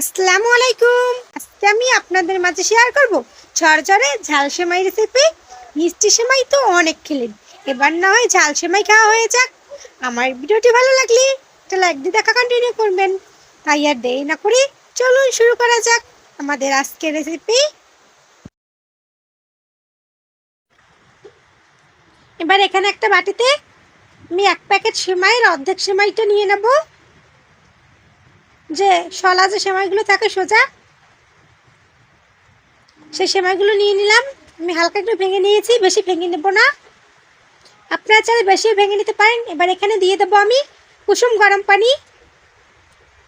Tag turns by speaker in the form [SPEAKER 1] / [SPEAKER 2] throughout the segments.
[SPEAKER 1] আসসালামু আলাইকুম। আজকে আমি আপনাদের মাঝে শেয়ার করব ঝরঝরে ঝাল সেমাই রেসিপি। মিষ্টি সেমাই তো অনেক খেলেন, এবার না হয় ঝাল সেমাই খাওয়া হয়ে যাক। আমার ভিডিওটি ভালো লাগলে একটা লাইক দিয়ে দেখা কন্টিনিউ করবেন। তাই আর দেরি না করে চলুন শুরু করা যাক আমাদের আজকের রেসিপি। এবার এখানে একটা বাটিতে আমি 1 প্যাকেট সেমাইয়ের অর্ধেক সেমাইটা নিয়ে নেব। যে শলা যে সেমাইগুলো থাকে সোজা, সেই সেমাইগুলো নিয়ে নিলাম। আমি হালকা একটু ভেঙে নিয়েছি, বেশি ভেঙে নেব না, আপনারা চাইলে বেশিও ভেঙে নিতে পারেন। এবার এখানে দিয়ে দেবো আমি কুসুম গরম পানি।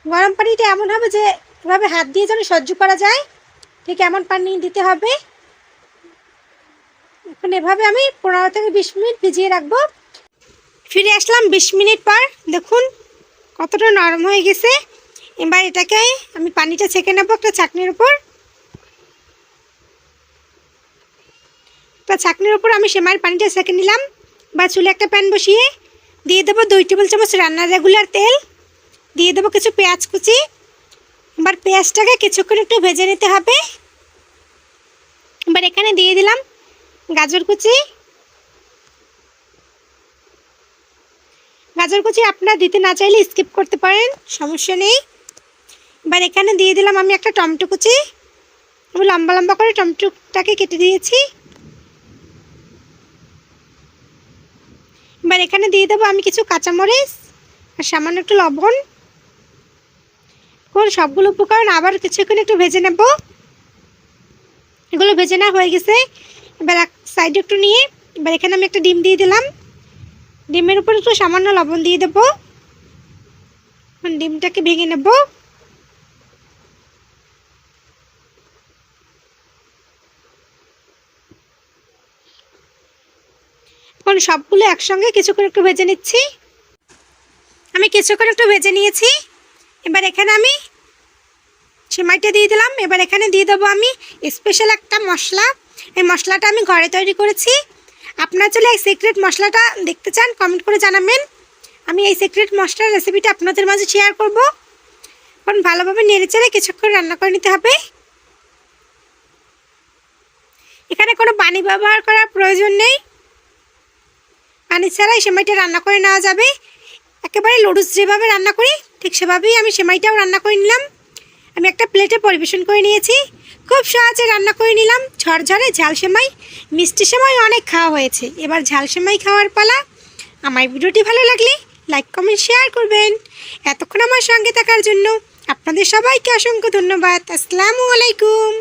[SPEAKER 1] গরম পানিটা এমন হবে যে এভাবে হাত দিয়ে যেন সহ্য করা যায়, ঠিক এমন পানি দিতে হবে। এখন এভাবে আমি 15 থেকে 20 মিনিট ভিজিয়ে রাখবো। ফিরে আসলাম 20 মিনিট পর, দেখুন কতটা নরম হয়ে গেছে। এবার এটাকে আমি পানিটা ছেঁকে নেবো একটা ছাঁকনির উপর। ছাঁকনির উপর আমি সেমাইয়ের পানিটা ছেঁকে নিলাম। বা চুলে একটা প্যান বসিয়ে দিয়ে দেবো 2 টেবিল চামচ রান্নার রেগুলার তেল, দিয়ে দেবো কিছু পেঁয়াজ কুচি। এবার পেঁয়াজটাকে কিছুক্ষণ একটু ভেজে নিতে হবে। এবার এখানে দিয়ে দিলাম গাজর কুচি। গাজর কুচি আপনারা দিতে না চাইলে স্কিপ করতে পারেন, সমস্যা নেই। এবার এখানে দিয়ে দিলাম আমি একটা টমেটো কুচি। আমি লম্বা লম্বা করে টমেটোটাকে কেটে দিয়েছি। এবার এখানে দিয়ে দেবো আমি কিছু কাঁচামরিচ আর সামান্য একটু লবণ। সবগুলো উপকরণ আবার কিছুক্ষণ একটু ভেজে নেব। এগুলো ভেজে নেওয়া হয়ে গেছে। এবার এক সাইডে একটু নিয়ে এবার এখানে আমি একটা ডিম দিয়ে দিলাম। ডিমের উপর একটু সামান্য লবণ দিয়ে দেবো। ডিমটাকে ভেঙে নেব। এখন সবগুলো একসঙ্গে কিছুক্ষণ একটু ভেজে নিচ্ছি। আমি কিছুক্ষণ একটু ভেজে নিয়েছি। এবার এখানে আমি সেমাইটা দিয়ে দিলাম। এবার এখানে দিয়ে দেবো আমি স্পেশাল একটা মশলা। এই মশলাটা আমি ঘরে তৈরি করেছি। আপনারা চাইলে এই সিক্রেট মশলাটা দেখতে চান কমেন্ট করে জানাবেন। আমি এই সিক্রেট মশলার রেসিপিটা আপনাদের মাঝে শেয়ার করব। এখন ভালোভাবে নেড়েচেড়ে কিছুক্ষণ রান্না করে নিতে হবে। এখানে কোনো পানি ব্যবহার করার প্রয়োজন নেই, পানি ছাড়াই সেমাইটা রান্না করে নেওয়া যাবে। একেবারে লুডুস যেভাবে রান্না করি ঠিক সেভাবেই আমি সেমাইটাও রান্না করে নিলাম। আমি একটা প্লেটে পরিবেশন করে নিয়েছি। খুব সহজে রান্না করে নিলাম ঝরঝরে ঝাল সেমাই। মিষ্টি সেমাই অনেক খাওয়া হয়েছে, এবার ঝাল সেমাই খাওয়ার পালা। আমার ভিডিওটি ভালো লাগলে লাইক কমেন্ট শেয়ার করবেন। এতক্ষণ আমার সঙ্গে থাকার জন্য আপনাদের সবাইকে অসংখ্য ধন্যবাদ। আসসালামু আলাইকুম।